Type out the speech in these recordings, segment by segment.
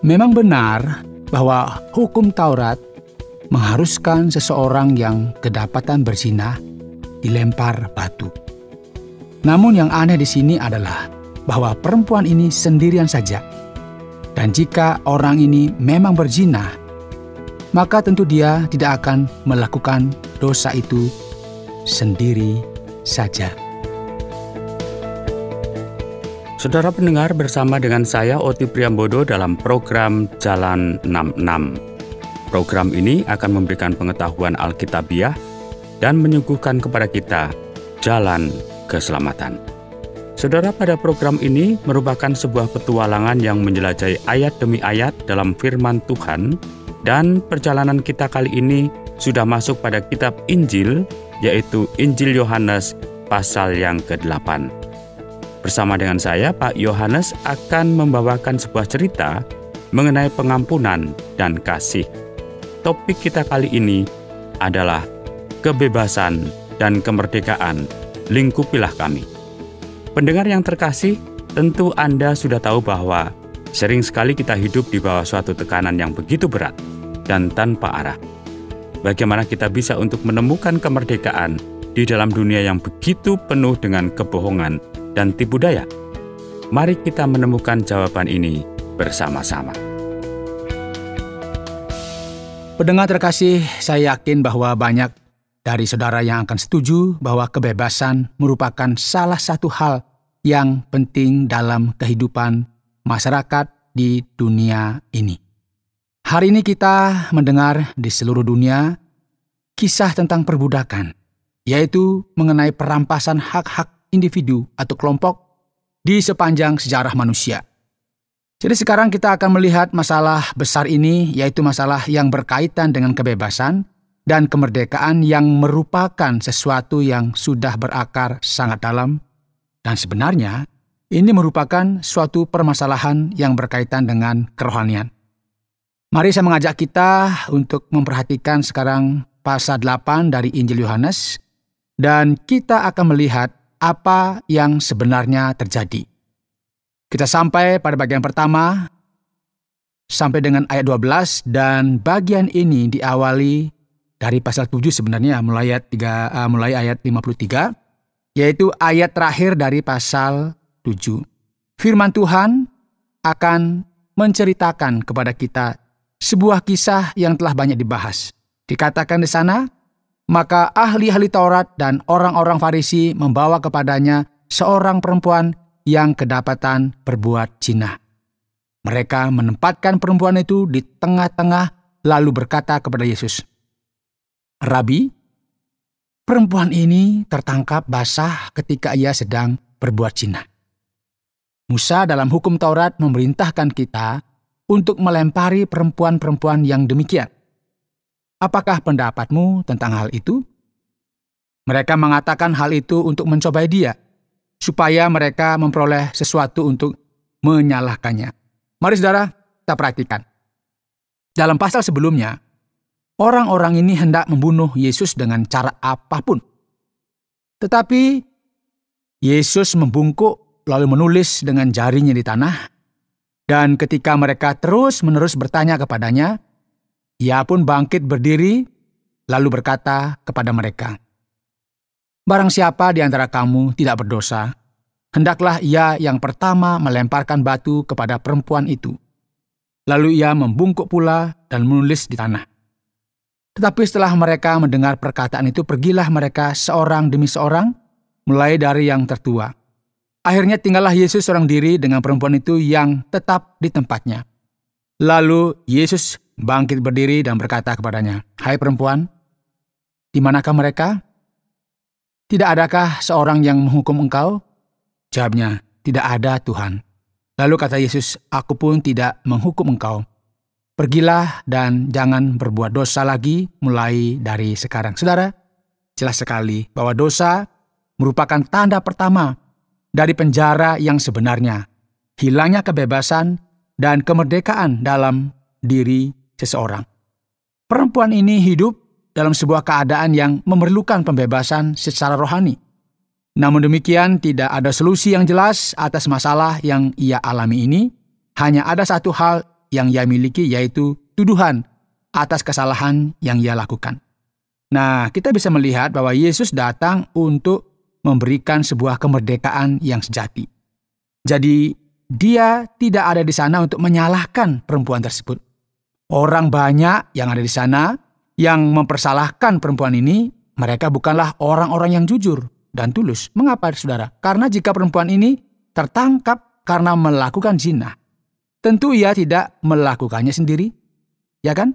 Memang benar bahwa hukum Taurat mengharuskan seseorang yang kedapatan berzina dilempar batu. Namun yang aneh di sini adalah bahwa perempuan ini sendirian saja. Dan jika orang ini memang berzina, maka tentu dia tidak akan melakukan dosa itu sendiri saja. Saudara pendengar, bersama dengan saya Oti Priambodo dalam program Jalan 66. Program ini akan memberikan pengetahuan Alkitabiah dan menyuguhkan kepada kita jalan keselamatan. Saudara, pada program ini merupakan sebuah petualangan yang menjelajahi ayat demi ayat dalam firman Tuhan, dan perjalanan kita kali ini sudah masuk pada kitab Injil, yaitu Injil Yohanes pasal yang ke-8. Bersama dengan saya, Pak Yohanes akan membawakan sebuah cerita mengenai pengampunan dan kasih. Topik kita kali ini adalah kebebasan dan kemerdekaan, lingkupilah kami. Pendengar yang terkasih, tentu Anda sudah tahu bahwa sering sekali kita hidup di bawah suatu tekanan yang begitu berat dan tanpa arah. Bagaimana kita bisa untuk menemukan kemerdekaan di dalam dunia yang begitu penuh dengan kebohongan dan tipu daya? Mari kita menemukan jawaban ini bersama-sama. Pendengar terkasih, saya yakin bahwa banyak dari saudara yang akan setuju bahwa kebebasan merupakan salah satu hal yang penting dalam kehidupan masyarakat di dunia ini. Hari ini kita mendengar di seluruh dunia kisah tentang perbudakan, yaitu mengenai perampasan hak-hak individu atau kelompok di sepanjang sejarah manusia. Jadi sekarang kita akan melihat masalah besar ini, yaitu masalah yang berkaitan dengan kebebasan dan kemerdekaan yang merupakan sesuatu yang sudah berakar sangat dalam, dan sebenarnya ini merupakan suatu permasalahan yang berkaitan dengan kerohanian. Mari saya mengajak kita untuk memperhatikan sekarang pasal 8 dari Injil Yohanes, dan kita akan melihat apa yang sebenarnya terjadi. Kita sampai pada bagian pertama, sampai dengan ayat 12, dan bagian ini diawali dari pasal 7 sebenarnya, mulai ayat 53, yaitu ayat terakhir dari pasal 7. Firman Tuhan akan menceritakan kepada kita sebuah kisah yang telah banyak dibahas. Dikatakan di sana, maka ahli-ahli Taurat dan orang-orang Farisi membawa kepadanya seorang perempuan yang kedapatan berbuat zina. Mereka menempatkan perempuan itu di tengah-tengah lalu berkata kepada Yesus, "Rabi, perempuan ini tertangkap basah ketika ia sedang berbuat zina. Musa dalam hukum Taurat memerintahkan kita untuk melempari perempuan-perempuan yang demikian. Apakah pendapatmu tentang hal itu?" Mereka mengatakan hal itu untuk mencobai dia, supaya mereka memperoleh sesuatu untuk menyalahkannya. Mari saudara, kita perhatikan. Dalam pasal sebelumnya, orang-orang ini hendak membunuh Yesus dengan cara apapun. Tetapi Yesus membungkuk lalu menulis dengan jarinya di tanah, dan ketika mereka terus-menerus bertanya kepadanya, ia pun bangkit berdiri lalu berkata kepada mereka, "Barang siapa di antara kamu tidak berdosa, hendaklah ia yang pertama melemparkan batu kepada perempuan itu." Lalu ia membungkuk pula dan menulis di tanah. Tetapi setelah mereka mendengar perkataan itu, pergilah mereka seorang demi seorang, mulai dari yang tertua. Akhirnya tinggallah Yesus seorang diri dengan perempuan itu yang tetap di tempatnya. Lalu Yesus bangkit berdiri dan berkata kepadanya, "Hai perempuan, di manakah mereka? Tidak adakah seorang yang menghukum engkau?" Jawabnya, "Tidak ada, Tuhan." Lalu kata Yesus, "Aku pun tidak menghukum engkau. Pergilah dan jangan berbuat dosa lagi mulai dari sekarang." Saudara, jelas sekali bahwa dosa merupakan tanda pertama dari penjara yang sebenarnya, hilangnya kebebasan dan kemerdekaan dalam diri seseorang. Perempuan ini hidup dalam sebuah keadaan yang memerlukan pembebasan secara rohani. Namun demikian, tidak ada solusi yang jelas atas masalah yang ia alami ini. Hanya ada satu hal yang ia miliki, yaitu tuduhan atas kesalahan yang ia lakukan. Nah, kita bisa melihat bahwa Yesus datang untuk memberikan sebuah kemerdekaan yang sejati. Jadi, dia tidak ada di sana untuk menyalahkan perempuan tersebut. Orang banyak yang ada di sana yang mempersalahkan perempuan ini, mereka bukanlah orang-orang yang jujur dan tulus. Mengapa, saudara? Karena jika perempuan ini tertangkap karena melakukan zina, tentu ia tidak melakukannya sendiri, ya kan?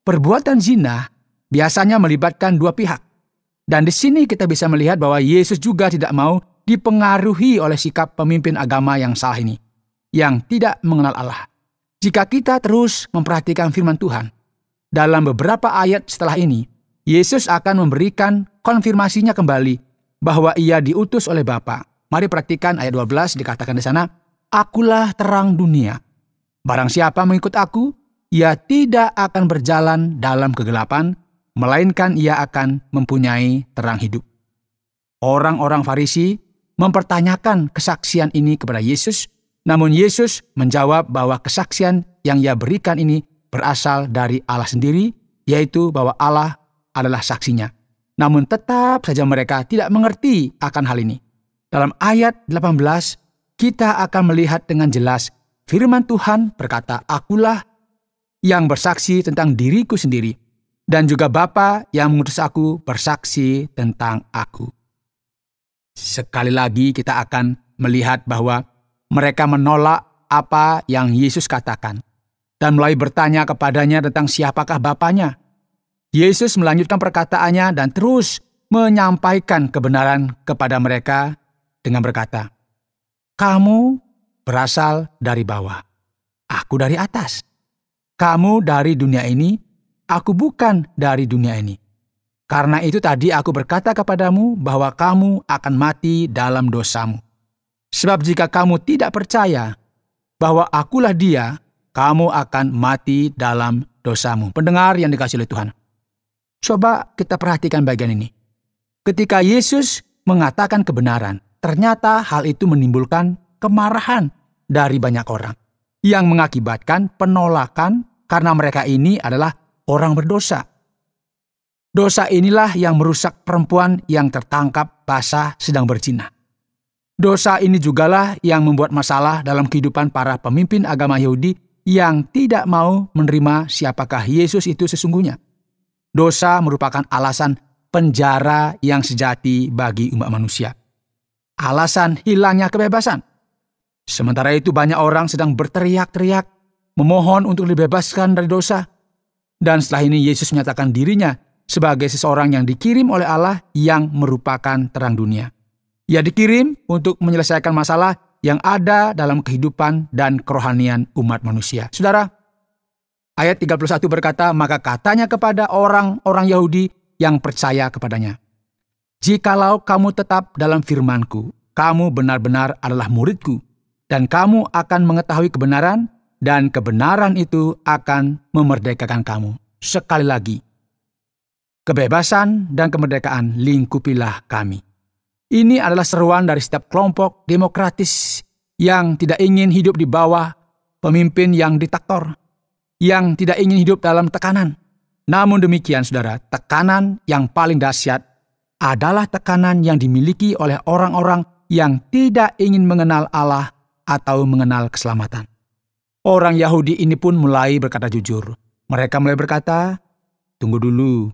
Perbuatan zina biasanya melibatkan dua pihak. Dan di sini kita bisa melihat bahwa Yesus juga tidak mau dipengaruhi oleh sikap pemimpin agama yang salah ini, yang tidak mengenal Allah. Jika kita terus memperhatikan firman Tuhan, dalam beberapa ayat setelah ini, Yesus akan memberikan konfirmasinya kembali bahwa ia diutus oleh Bapa. Mari perhatikan ayat 12, dikatakan di sana, "Akulah terang dunia. Barang siapa mengikut aku, ia tidak akan berjalan dalam kegelapan, melainkan ia akan mempunyai terang hidup." Orang-orang Farisi mempertanyakan kesaksian ini kepada Yesus, namun Yesus menjawab bahwa kesaksian yang ia berikan ini berasal dari Allah sendiri, yaitu bahwa Allah adalah saksinya. Namun tetap saja mereka tidak mengerti akan hal ini. Dalam ayat 18, kita akan melihat dengan jelas firman Tuhan berkata, "Akulah yang bersaksi tentang diriku sendiri, dan juga Bapa yang mengutus aku bersaksi tentang aku." Sekali lagi kita akan melihat bahwa mereka menolak apa yang Yesus katakan dan mulai bertanya kepadanya tentang siapakah Bapanya. Yesus melanjutkan perkataannya dan terus menyampaikan kebenaran kepada mereka dengan berkata, "Kamu berasal dari bawah, aku dari atas. Kamu dari dunia ini, aku bukan dari dunia ini. Karena itu tadi aku berkata kepadamu bahwa kamu akan mati dalam dosamu. Sebab jika kamu tidak percaya bahwa akulah Dia, kamu akan mati dalam dosamu." Pendengar yang dikasihi oleh Tuhan, coba kita perhatikan bagian ini. Ketika Yesus mengatakan kebenaran, ternyata hal itu menimbulkan kemarahan dari banyak orang yang mengakibatkan penolakan karena mereka ini adalah orang berdosa. Dosa inilah yang merusak perempuan yang tertangkap basah sedang berzina. Dosa ini jugalah yang membuat masalah dalam kehidupan para pemimpin agama Yahudi yang tidak mau menerima siapakah Yesus itu sesungguhnya. Dosa merupakan alasan penjara yang sejati bagi umat manusia. Alasan hilangnya kebebasan. Sementara itu banyak orang sedang berteriak-teriak, memohon untuk dibebaskan dari dosa. Dan setelah ini Yesus menyatakan dirinya sebagai seseorang yang dikirim oleh Allah yang merupakan terang dunia. Ia dikirim untuk menyelesaikan masalah yang ada dalam kehidupan dan kerohanian umat manusia. Saudara, ayat 31 berkata, "Maka katanya kepada orang-orang Yahudi yang percaya kepadanya, 'Jikalau kamu tetap dalam firman-Ku, kamu benar-benar adalah murid-Ku, dan kamu akan mengetahui kebenaran, dan kebenaran itu akan memerdekakan kamu.'" Sekali lagi, kebebasan dan kemerdekaan lingkupilah kami. Ini adalah seruan dari setiap kelompok demokratis yang tidak ingin hidup di bawah pemimpin yang diktator, yang tidak ingin hidup dalam tekanan. Namun demikian, saudara, tekanan yang paling dahsyat adalah tekanan yang dimiliki oleh orang-orang yang tidak ingin mengenal Allah atau mengenal keselamatan. Orang Yahudi ini pun mulai berkata jujur. Mereka mulai berkata, "Tunggu dulu,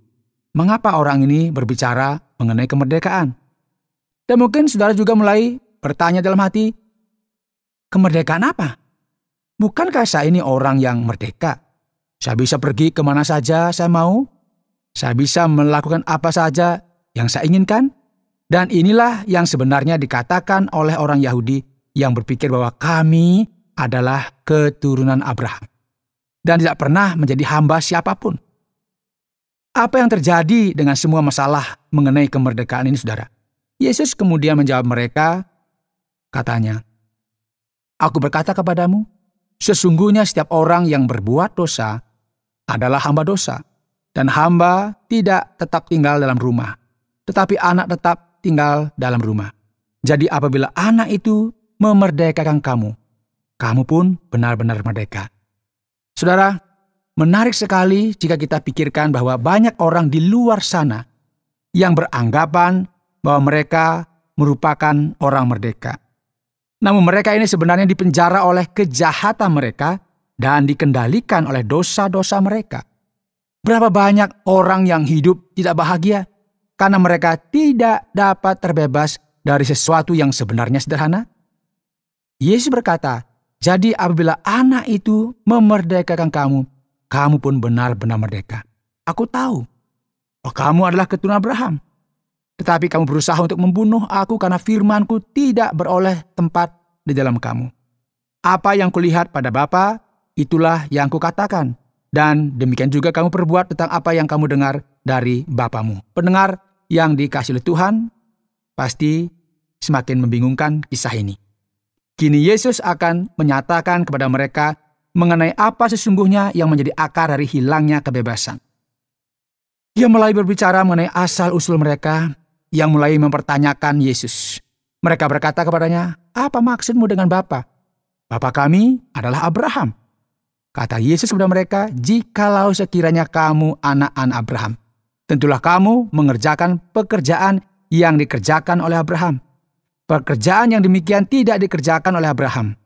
mengapa orang ini berbicara mengenai kemerdekaan?" Dan mungkin saudara juga mulai bertanya dalam hati, kemerdekaan apa? Bukankah saya ini orang yang merdeka? Saya bisa pergi kemana saja saya mau. Saya bisa melakukan apa saja yang saya inginkan. Dan inilah yang sebenarnya dikatakan oleh orang Yahudi yang berpikir bahwa kami adalah keturunan Abraham dan tidak pernah menjadi hamba siapapun. Apa yang terjadi dengan semua masalah mengenai kemerdekaan ini, saudara? Yesus kemudian menjawab mereka, katanya, "Aku berkata kepadamu, sesungguhnya setiap orang yang berbuat dosa adalah hamba dosa, dan hamba tidak tetap tinggal dalam rumah, tetapi anak tetap tinggal dalam rumah. Jadi apabila anak itu memerdekakan kamu, kamu pun benar-benar merdeka. Saudara, menarik sekali jika kita pikirkan bahwa banyak orang di luar sana yang beranggapan bahwa mereka merupakan orang merdeka. Namun mereka ini sebenarnya dipenjara oleh kejahatan mereka dan dikendalikan oleh dosa-dosa mereka. Berapa banyak orang yang hidup tidak bahagia karena mereka tidak dapat terbebas dari sesuatu yang sebenarnya sederhana? Yesus berkata, jadi apabila anak itu memerdekakan kamu, kamu pun benar-benar merdeka. Aku tahu bahwa kamu adalah keturunan Abraham. Tetapi kamu berusaha untuk membunuh aku karena firman-Ku tidak beroleh tempat di dalam kamu. Apa yang kulihat pada Bapa, itulah yang kukatakan. Dan demikian juga kamu perbuat tentang apa yang kamu dengar dari bapamu. Pendengar yang dikasihi oleh Tuhan, pasti semakin membingungkan kisah ini. Kini Yesus akan menyatakan kepada mereka mengenai apa sesungguhnya yang menjadi akar dari hilangnya kebebasan. Ia mulai berbicara mengenai asal-usul mereka yang mulai mempertanyakan Yesus. Mereka berkata kepadanya, apa maksudmu dengan Bapa? Bapa kami adalah Abraham. Kata Yesus kepada mereka, jikalau sekiranya kamu anak-anak Abraham, tentulah kamu mengerjakan pekerjaan yang dikerjakan oleh Abraham. Pekerjaan yang demikian tidak dikerjakan oleh Abraham.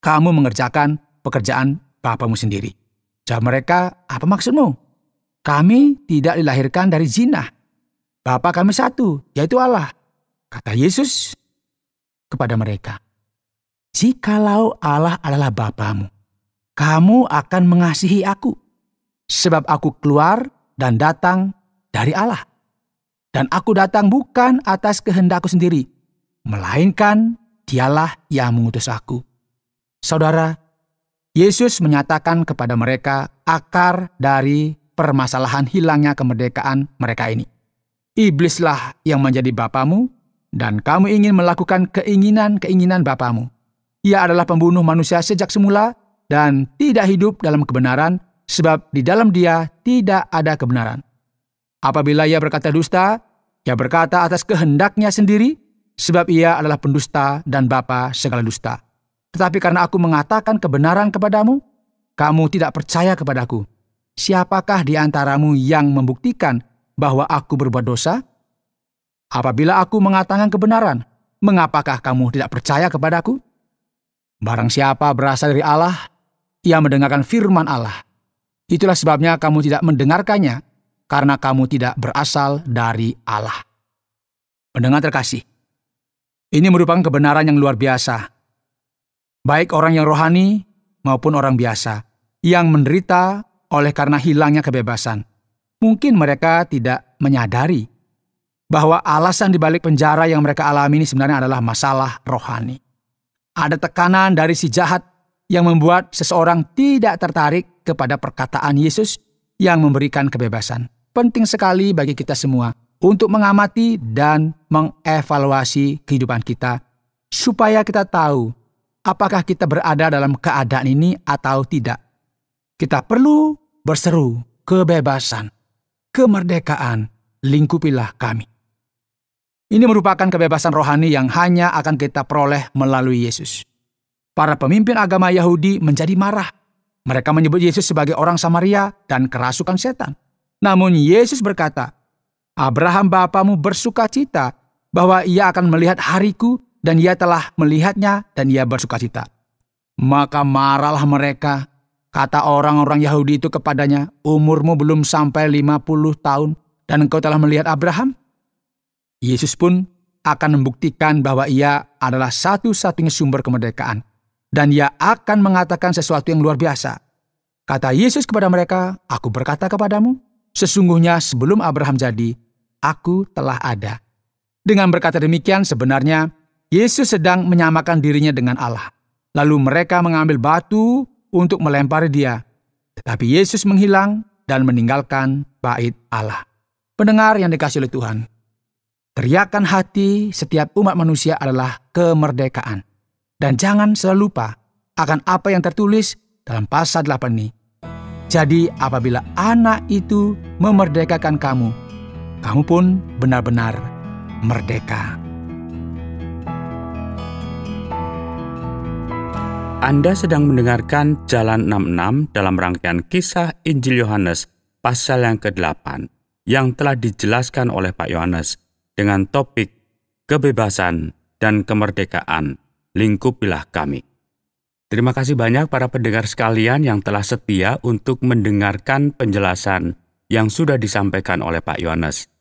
Kamu mengerjakan pekerjaan bapamu sendiri. Jawab mereka, apa maksudmu? Kami tidak dilahirkan dari zina. Bapa kami satu, yaitu Allah. Kata Yesus kepada mereka, jikalau Allah adalah bapamu, kamu akan mengasihi aku, sebab aku keluar dan datang dari Allah. Dan aku datang bukan atas kehendakku sendiri, melainkan Dialah yang mengutus aku. Saudara, Yesus menyatakan kepada mereka akar dari permasalahan hilangnya kemerdekaan mereka ini. Iblislah yang menjadi bapamu, dan kamu ingin melakukan keinginan-keinginan bapamu. Ia adalah pembunuh manusia sejak semula, dan tidak hidup dalam kebenaran, sebab di dalam dia tidak ada kebenaran. Apabila ia berkata dusta, ia berkata atas kehendaknya sendiri, sebab ia adalah pendusta dan bapa segala dusta. Tetapi karena aku mengatakan kebenaran kepadamu, kamu tidak percaya kepadaku. Siapakah di antaramu yang membuktikan bahwa aku berbuat dosa? Apabila aku mengatakan kebenaran, mengapakah kamu tidak percaya kepadaku? Barang siapa berasal dari Allah, ia mendengarkan firman Allah. Itulah sebabnya kamu tidak mendengarkannya, karena kamu tidak berasal dari Allah. Pendengar terkasih, ini merupakan kebenaran yang luar biasa. Baik orang yang rohani maupun orang biasa yang menderita oleh karena hilangnya kebebasan. Mungkin mereka tidak menyadari bahwa alasan dibalik penjara yang mereka alami ini sebenarnya adalah masalah rohani. Ada tekanan dari si jahat yang membuat seseorang tidak tertarik kepada perkataan Yesus yang memberikan kebebasan. Penting sekali bagi kita semua untuk mengamati dan mengevaluasi kehidupan kita, supaya kita tahu apakah kita berada dalam keadaan ini atau tidak. Kita perlu berseru, kebebasan, kemerdekaan, lingkupilah kami. Ini merupakan kebebasan rohani yang hanya akan kita peroleh melalui Yesus. Para pemimpin agama Yahudi menjadi marah. Mereka menyebut Yesus sebagai orang Samaria dan kerasukan setan. Namun Yesus berkata, Abraham bapamu bersukacita bahwa ia akan melihat hariku, dan ia telah melihatnya dan ia bersukacita. Maka marahlah mereka. Kata orang-orang Yahudi itu kepadanya, umurmu belum sampai 50 tahun dan engkau telah melihat Abraham? Yesus pun akan membuktikan bahwa ia adalah satu-satunya sumber kemerdekaan. Dan ia akan mengatakan sesuatu yang luar biasa. Kata Yesus kepada mereka, aku berkata kepadamu, sesungguhnya sebelum Abraham jadi, aku telah ada. Dengan berkata demikian, sebenarnya Yesus sedang menyamakan dirinya dengan Allah. Lalu mereka mengambil batu untuk melempari dia. Tetapi Yesus menghilang dan meninggalkan bait Allah. Pendengar yang dikasihi oleh Tuhan, teriakan hati setiap umat manusia adalah kemerdekaan. Dan jangan selalu lupa akan apa yang tertulis dalam pasal 8 ini. Jadi apabila anak itu memerdekakan kamu, kamu pun benar-benar merdeka. Anda sedang mendengarkan Jalan 66 dalam rangkaian kisah Injil Yohanes pasal yang ke-8 yang telah dijelaskan oleh Pak Yohanes dengan topik kebebasan dan kemerdekaan, lingkupilah kami. Terima kasih banyak para pendengar sekalian yang telah setia untuk mendengarkan penjelasan yang sudah disampaikan oleh Pak Yohanes.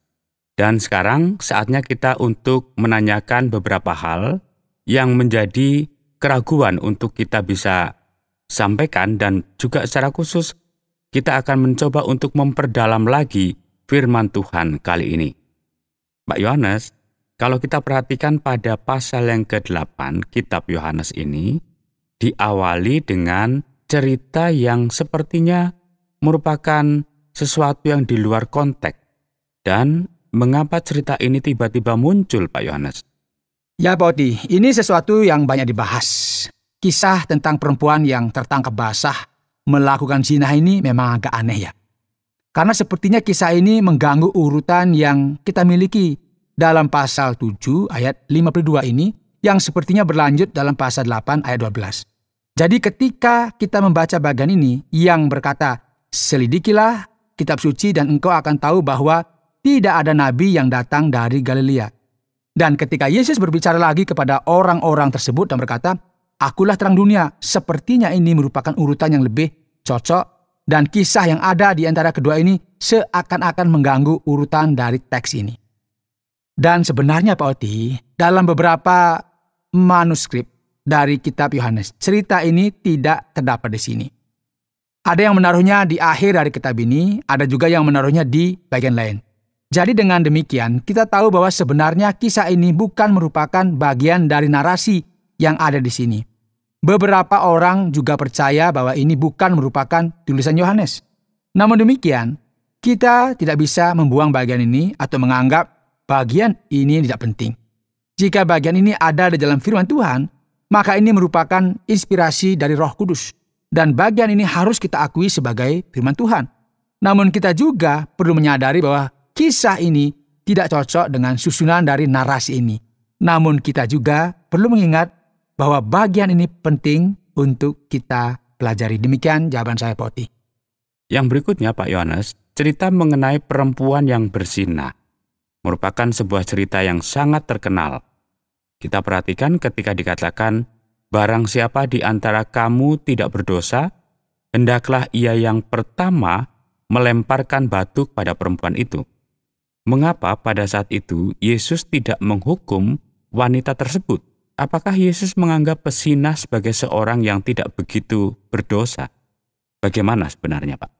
Dan sekarang saatnya kita untuk menanyakan beberapa hal yang menjadi keraguan untuk kita bisa sampaikan, dan juga secara khusus kita akan mencoba untuk memperdalam lagi firman Tuhan kali ini. Pak Yohanes, kalau kita perhatikan pada pasal yang ke-8 kitab Yohanes ini, diawali dengan cerita yang sepertinya merupakan sesuatu yang di luar konteks. Dan mengapa cerita ini tiba-tiba muncul, Pak Yohanes? Ya, Pak Oti, ini sesuatu yang banyak dibahas. Kisah tentang perempuan yang tertangkap basah melakukan zina ini memang agak aneh ya. Karena sepertinya kisah ini mengganggu urutan yang kita miliki dalam pasal 7 ayat 52 ini, yang sepertinya berlanjut dalam pasal 8 ayat 12. Jadi ketika kita membaca bagian ini yang berkata, "Selidikilah kitab suci dan engkau akan tahu bahwa tidak ada nabi yang datang dari Galilea." Dan ketika Yesus berbicara lagi kepada orang-orang tersebut dan berkata, "Akulah terang dunia," sepertinya ini merupakan urutan yang lebih cocok, dan kisah yang ada di antara kedua ini seakan-akan mengganggu urutan dari teks ini. Dan sebenarnya Pak Oti, dalam beberapa manuskrip dari kitab Yohanes, cerita ini tidak terdapat di sini. Ada yang menaruhnya di akhir dari kitab ini, ada juga yang menaruhnya di bagian lain. Jadi dengan demikian, kita tahu bahwa sebenarnya kisah ini bukan merupakan bagian dari narasi yang ada di sini. Beberapa orang juga percaya bahwa ini bukan merupakan tulisan Yohanes. Namun demikian, kita tidak bisa membuang bagian ini atau menganggap bagian ini tidak penting. Jika bagian ini ada di dalam firman Tuhan, maka ini merupakan inspirasi dari Roh Kudus. Dan bagian ini harus kita akui sebagai firman Tuhan. Namun kita juga perlu menyadari bahwa kisah ini tidak cocok dengan susunan dari narasi ini. Namun kita juga perlu mengingat bahwa bagian ini penting untuk kita pelajari. Demikian jawaban saya, Pak Oti. Yang berikutnya, Pak Yohanes, cerita mengenai perempuan yang berzina merupakan sebuah cerita yang sangat terkenal. Kita perhatikan ketika dikatakan, "Barang siapa di antara kamu tidak berdosa, hendaklah ia yang pertama melemparkan batu pada perempuan itu." Mengapa pada saat itu Yesus tidak menghukum wanita tersebut? Apakah Yesus menganggap pezina sebagai seorang yang tidak begitu berdosa? Bagaimana sebenarnya, Pak?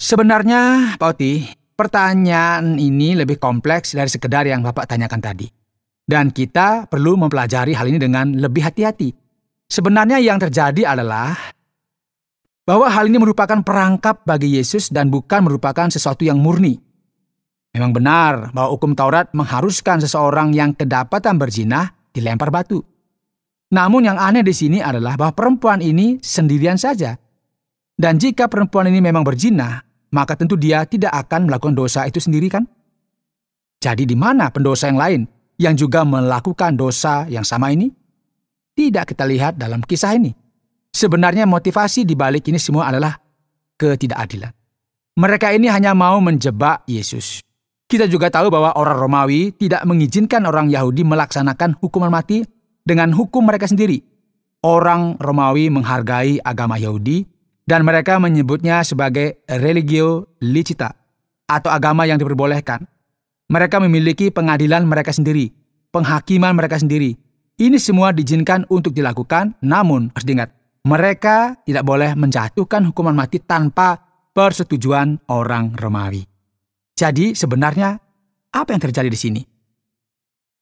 Sebenarnya, Pak Oti, pertanyaan ini lebih kompleks dari sekedar yang Bapak tanyakan tadi. Dan kita perlu mempelajari hal ini dengan lebih hati-hati. Sebenarnya yang terjadi adalah bahwa hal ini merupakan perangkap bagi Yesus dan bukan merupakan sesuatu yang murni. Memang benar bahwa hukum Taurat mengharuskan seseorang yang kedapatan berzina dilempar batu. Namun yang aneh di sini adalah bahwa perempuan ini sendirian saja. Dan jika perempuan ini memang berzina, maka tentu dia tidak akan melakukan dosa itu sendiri, kan? Jadi di mana pendosa yang lain yang juga melakukan dosa yang sama ini? Tidak kita lihat dalam kisah ini. Sebenarnya motivasi di balik ini semua adalah ketidakadilan. Mereka ini hanya mau menjebak Yesus. Kita juga tahu bahwa orang Romawi tidak mengizinkan orang Yahudi melaksanakan hukuman mati dengan hukum mereka sendiri. Orang Romawi menghargai agama Yahudi dan mereka menyebutnya sebagai religio licita atau agama yang diperbolehkan. Mereka memiliki pengadilan mereka sendiri, penghakiman mereka sendiri. Ini semua diizinkan untuk dilakukan, namun harus diingat, mereka tidak boleh menjatuhkan hukuman mati tanpa persetujuan orang Romawi. Jadi sebenarnya apa yang terjadi di sini?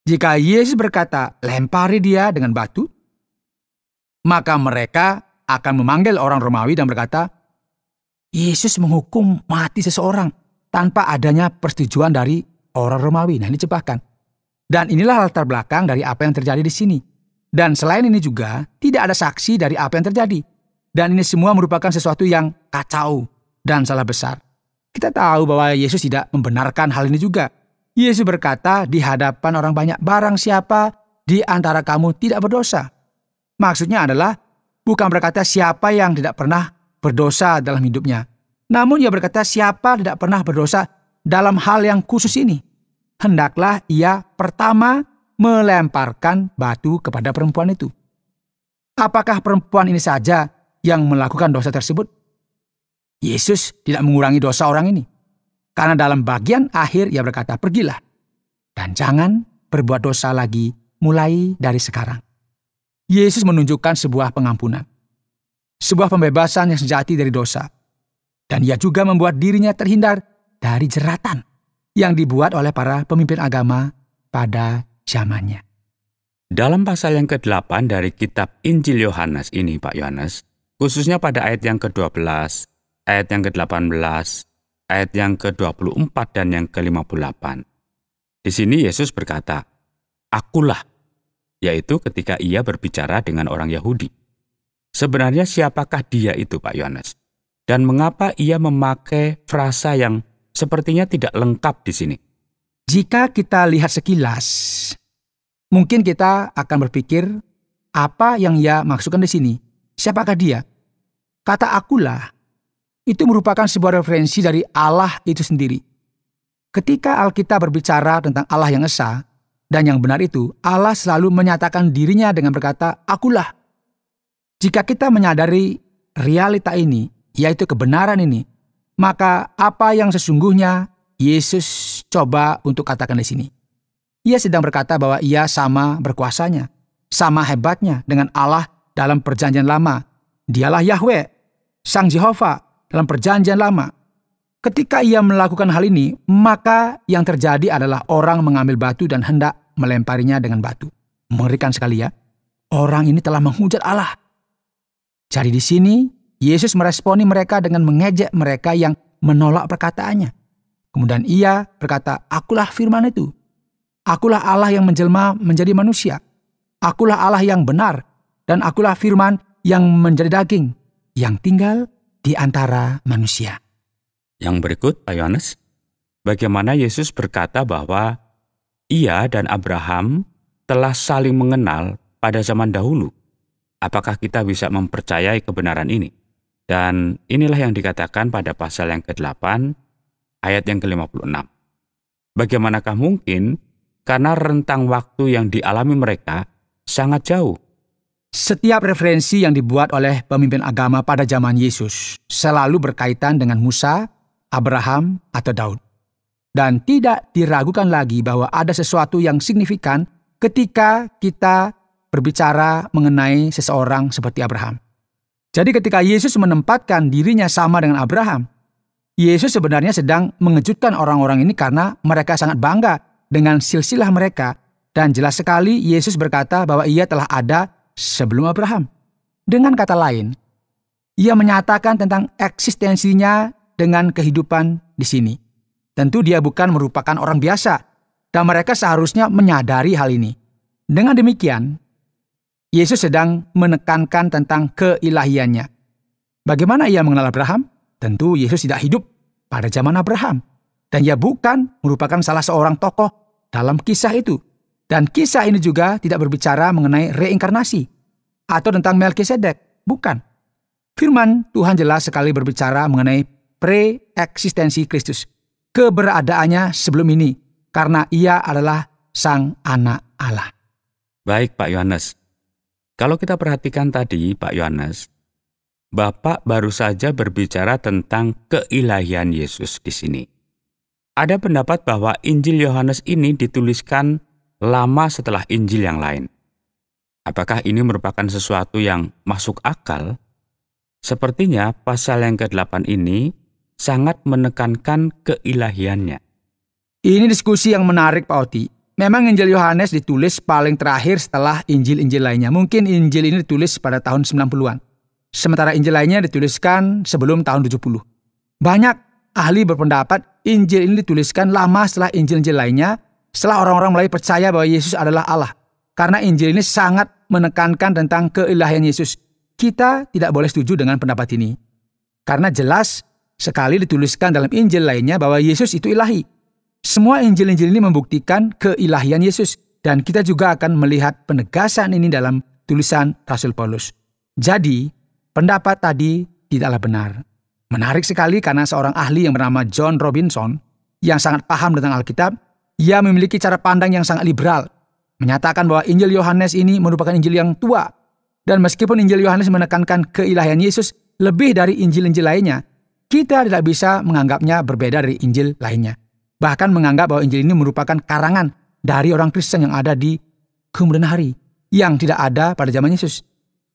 Jika Yesus berkata, "Lempari dia dengan batu," maka mereka akan memanggil orang Romawi dan berkata, "Yesus menghukum mati seseorang tanpa adanya persetujuan dari orang Romawi." Nah, ini jebakan. Dan inilah latar belakang dari apa yang terjadi di sini. Dan selain ini juga tidak ada saksi dari apa yang terjadi. Dan ini semua merupakan sesuatu yang kacau dan salah besar. Kita tahu bahwa Yesus tidak membenarkan hal ini juga. Yesus berkata di hadapan orang banyak, "Barang siapa di antara kamu tidak berdosa." Maksudnya adalah bukan berkata siapa yang tidak pernah berdosa dalam hidupnya. Namun ia berkata siapa tidak pernah berdosa dalam hal yang khusus ini. Hendaklah ia pertama melemparkan batu kepada perempuan itu. Apakah perempuan ini saja yang melakukan dosa tersebut? Yesus tidak mengurangi dosa orang ini. Karena dalam bagian akhir ia berkata, pergilah dan jangan berbuat dosa lagi mulai dari sekarang. Yesus menunjukkan sebuah pengampunan, sebuah pembebasan yang sejati dari dosa. Dan ia juga membuat dirinya terhindar dari jeratan yang dibuat oleh para pemimpin agama pada zamannya. Dalam pasal yang ke-8 dari kitab Injil Yohanes ini, Pak Yohanes, khususnya pada ayat yang ke-12, ayat yang ke-18, ayat yang ke-24 dan yang ke-58. Di sini Yesus berkata, "Akulah," yaitu ketika ia berbicara dengan orang Yahudi. Sebenarnya siapakah dia itu, Pak Yohanes? Dan mengapa ia memakai frasa yang sepertinya tidak lengkap di sini? Jika kita lihat sekilas, mungkin kita akan berpikir, apa yang ia maksudkan di sini? Siapakah dia? Kata akulah itu merupakan sebuah referensi dari Allah itu sendiri. Ketika Alkitab berbicara tentang Allah yang esa dan yang benar itu, Allah selalu menyatakan dirinya dengan berkata, akulah. Jika kita menyadari realita ini, yaitu kebenaran ini, maka apa yang sesungguhnya Yesus coba untuk katakan di sini? Ia sedang berkata bahwa ia sama berkuasanya, sama hebatnya dengan Allah dalam perjanjian lama. Dialah Yahweh, Sang Jehovah dalam perjanjian lama. Ketika ia melakukan hal ini, maka yang terjadi adalah orang mengambil batu dan hendak melemparinya dengan batu. Mengerikan sekali ya. Orang ini telah menghujat Allah. Jadi di sini, Yesus meresponi mereka dengan mengejek mereka yang menolak perkataannya. Kemudian ia berkata, akulah firman itu. Akulah Allah yang menjelma menjadi manusia. Akulah Allah yang benar. Dan akulah firman yang menjadi daging, yang tinggal di antara manusia. Yang berikut, Pak Yohanes, bagaimana Yesus berkata bahwa ia dan Abraham telah saling mengenal pada zaman dahulu. Apakah kita bisa mempercayai kebenaran ini? Dan inilah yang dikatakan pada pasal yang ke-8, ayat yang ke-56. Bagaimanakah mungkin karena rentang waktu yang dialami mereka sangat jauh? Setiap referensi yang dibuat oleh pemimpin agama pada zaman Yesus selalu berkaitan dengan Musa, Abraham, atau Daud. Dan tidak diragukan lagi bahwa ada sesuatu yang signifikan ketika kita berbicara mengenai seseorang seperti Abraham. Jadi ketika Yesus menempatkan dirinya sama dengan Abraham, Yesus sebenarnya sedang mengejutkan orang-orang ini karena mereka sangat bangga dengan silsilah mereka. Dan jelas sekali Yesus berkata bahwa ia telah ada sebelum Abraham. Dengan kata lain, ia menyatakan tentang eksistensinya dengan kehidupan di sini. Tentu dia bukan merupakan orang biasa, dan mereka seharusnya menyadari hal ini. Dengan demikian, Yesus sedang menekankan tentang keilahiannya. Bagaimana ia mengenal Abraham? Tentu Yesus tidak hidup pada zaman Abraham. Dan ia bukan merupakan salah seorang tokoh dalam kisah itu. Dan kisah ini juga tidak berbicara mengenai reinkarnasi atau tentang Melkisedek. Bukan. Firman Tuhan jelas sekali berbicara mengenai pre-eksistensi Kristus. Keberadaannya sebelum ini. Karena ia adalah Sang Anak Allah. Baik, Pak Yohanes. Kalau kita perhatikan tadi, Pak Yohanes, Bapak baru saja berbicara tentang keilahian Yesus di sini. Ada pendapat bahwa Injil Yohanes ini dituliskan lama setelah Injil yang lain. Apakah ini merupakan sesuatu yang masuk akal? Sepertinya pasal yang ke-8 ini sangat menekankan keilahiannya. Ini diskusi yang menarik, Pak Oti. Memang Injil Yohanes ditulis paling terakhir setelah Injil-Injil lainnya. Mungkin Injil ini ditulis pada tahun 90-an. Sementara Injil lainnya dituliskan sebelum tahun 70. Banyak ahli berpendapat Injil ini dituliskan lama setelah Injil-Injil lainnya, setelah orang-orang mulai percaya bahwa Yesus adalah Allah. Karena Injil ini sangat menekankan tentang keilahian Yesus. Kita tidak boleh setuju dengan pendapat ini. Karena jelas sekali dituliskan dalam Injil lainnya bahwa Yesus itu ilahi. Semua Injil-Injil ini membuktikan keilahian Yesus. Dan kita juga akan melihat penegasan ini dalam tulisan Rasul Paulus. Jadi, pendapat tadi tidaklah benar. Menarik sekali karena seorang ahli yang bernama John Robinson yang sangat paham tentang Alkitab, ia memiliki cara pandang yang sangat liberal, menyatakan bahwa Injil Yohanes ini merupakan Injil yang tua. Dan meskipun Injil Yohanes menekankan keilahian Yesus lebih dari Injil-Injil lainnya, kita tidak bisa menganggapnya berbeda dari Injil lainnya. Bahkan menganggap bahwa Injil ini merupakan karangan dari orang Kristen yang ada di kemudian hari, yang tidak ada pada zaman Yesus.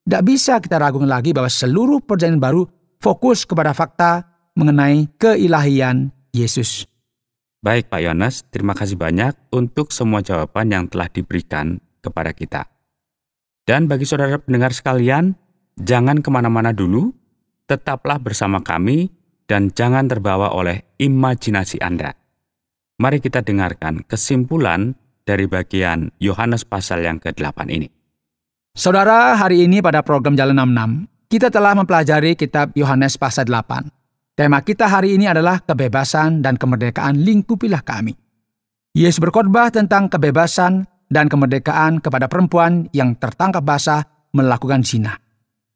Tidak bisa kita ragukan lagi bahwa seluruh perjanjian baru fokus kepada fakta mengenai keilahian Yesus. Baik Pak Yohanes, terima kasih banyak untuk semua jawaban yang telah diberikan kepada kita. Dan bagi saudara pendengar sekalian, jangan kemana-mana dulu, tetaplah bersama kami dan jangan terbawa oleh imajinasi Anda. Mari kita dengarkan kesimpulan dari bagian Yohanes pasal yang ke-8 ini. Saudara, hari ini pada program Jalan 66, kita telah mempelajari kitab Yohanes pasal 8. Tema kita hari ini adalah kebebasan dan kemerdekaan lingkupilah kami. Yesus berkhotbah tentang kebebasan dan kemerdekaan kepada perempuan yang tertangkap basah melakukan zina.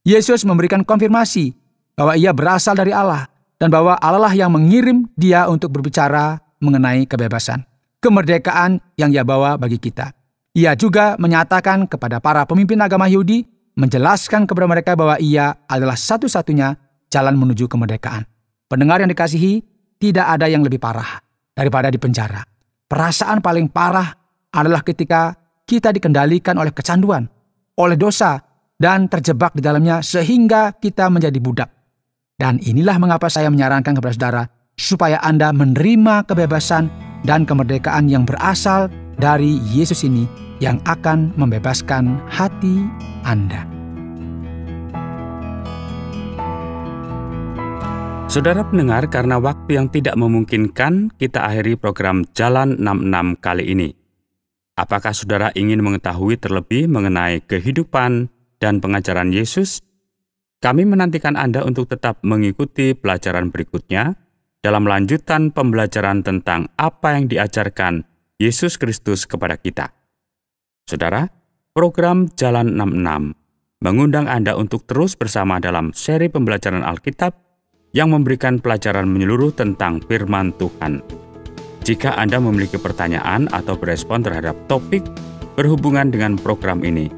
Yesus memberikan konfirmasi bahwa ia berasal dari Allah dan bahwa Allah lah yang mengirim dia untuk berbicara mengenai kebebasan, kemerdekaan yang ia bawa bagi kita. Ia juga menyatakan kepada para pemimpin agama Yahudi, menjelaskan kepada mereka bahwa ia adalah satu-satunya jalan menuju kemerdekaan. Pendengar yang dikasihi, tidak ada yang lebih parah daripada di penjara. Perasaan paling parah adalah ketika kita dikendalikan oleh kecanduan, oleh dosa, dan terjebak di dalamnya sehingga kita menjadi budak. Dan inilah mengapa saya menyarankan kepada saudara, supaya Anda menerima kebebasan dan kemerdekaan yang berasal dari Yesus ini yang akan membebaskan hati Anda. Saudara pendengar, karena waktu yang tidak memungkinkan, kita akhiri program Jalan 66 kali ini. Apakah saudara ingin mengetahui terlebih mengenai kehidupan dan pengajaran Yesus? Kami menantikan Anda untuk tetap mengikuti pelajaran berikutnya dalam lanjutan pembelajaran tentang apa yang diajarkan Yesus Kristus kepada kita. Saudara, program Jalan 66 mengundang Anda untuk terus bersama dalam seri pembelajaran Alkitab yang memberikan pelajaran menyeluruh tentang firman Tuhan. Jika Anda memiliki pertanyaan atau berespon terhadap topik berhubungan dengan program ini,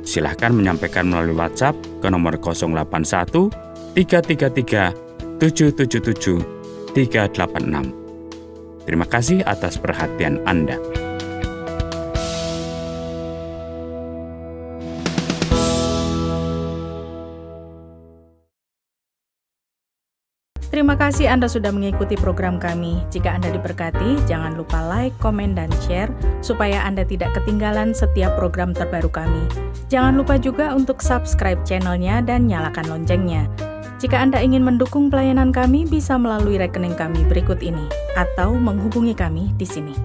silakan menyampaikan melalui WhatsApp ke nomor 081 333 777 386. Terima kasih atas perhatian Anda. Terima kasih Anda sudah mengikuti program kami. Jika Anda diberkati, jangan lupa like, komen, dan share supaya Anda tidak ketinggalan setiap program terbaru kami. Jangan lupa juga untuk subscribe channelnya dan nyalakan loncengnya. Jika Anda ingin mendukung pelayanan kami, bisa melalui rekening kami berikut ini atau menghubungi kami di sini.